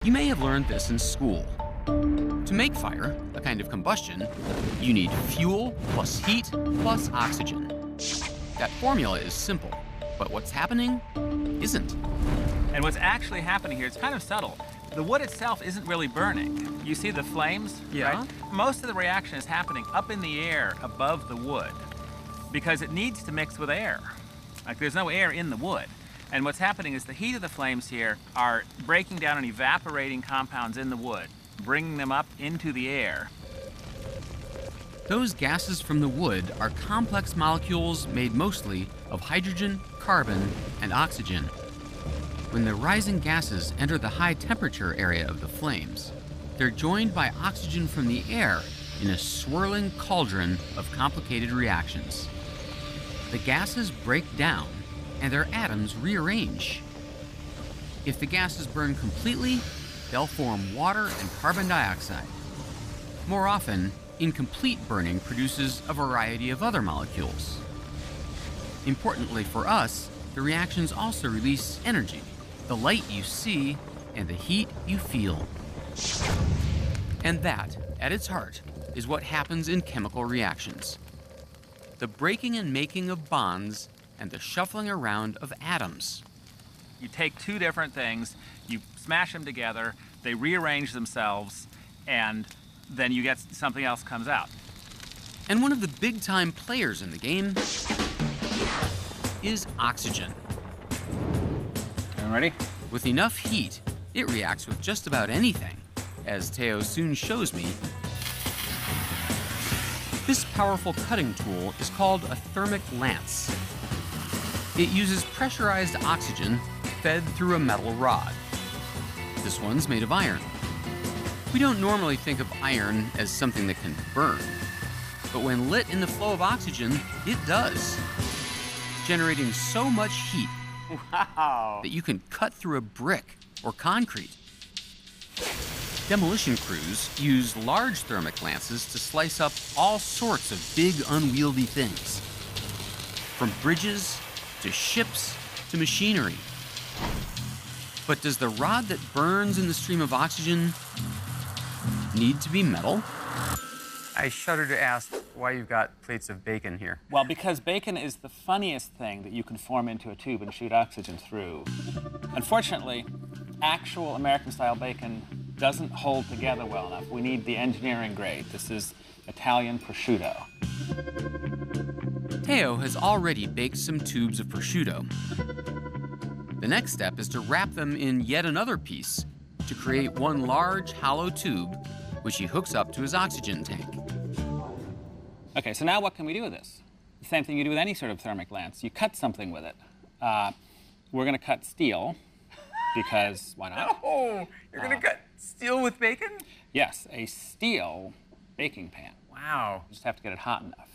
You may have learned this in school. To make fire, a kind of combustion, you need fuel plus heat plus oxygen. That formula is simple, but what's happening isn't. And what's actually happening here, it's kind of subtle. The wood itself isn't really burning. You see the flames? Yeah. Right? Most of the reaction is happening up in the air above the wood because it needs to mix with air. Like there's no air in the wood. And what's happening is the heat of the flames here are breaking down and evaporating compounds in the wood, bringing them up into the air. Those gases from the wood are complex molecules made mostly of hydrogen, carbon, and oxygen. When the rising gases enter the high temperature area of the flames, they're joined by oxygen from the air in a swirling cauldron of complicated reactions. The gases break down and their atoms rearrange. If the gases burn completely, they'll form water and carbon dioxide. More often, incomplete burning produces a variety of other molecules. Importantly for us, the reactions also release energy, the light you see and the heat you feel. And that, at its heart, is what happens in chemical reactions. The breaking and making of bonds and the shuffling around of atoms. You take two different things, you smash them together, they rearrange themselves, and then you get something else comes out. And one of the big-time players in the game is oxygen. Everyone ready? With enough heat, it reacts with just about anything, as Teo soon shows me. This powerful cutting tool is called a thermic lance. It uses pressurized oxygen fed through a metal rod. This one's made of iron. We don't normally think of iron as something that can burn, but when lit in the flow of oxygen, it does, generating so much heat that you can cut through a brick or concrete. Demolition crews use large thermic lances to slice up all sorts of big, unwieldy things, from bridges to ships to machinery. But does the rod that burns in the stream of oxygen need to be metal? I shudder to ask why you've got plates of bacon here. Well, because bacon is the funniest thing that you can form into a tube and shoot oxygen through. Unfortunately, actual American-style bacon doesn't hold together well enough. We need the engineering grade. This is Italian prosciutto. Teo has already baked some tubes of prosciutto. The next step is to wrap them in yet another piece to create one large hollow tube, which he hooks up to his oxygen tank. Okay, so now what can we do with this? The same thing you do with any sort of thermic lance. You cut something with it. We're going to cut steel, because why not? Oh, you're gonna cut steel with bacon? Yes, a steel baking pan. Wow. You just have to get it hot enough.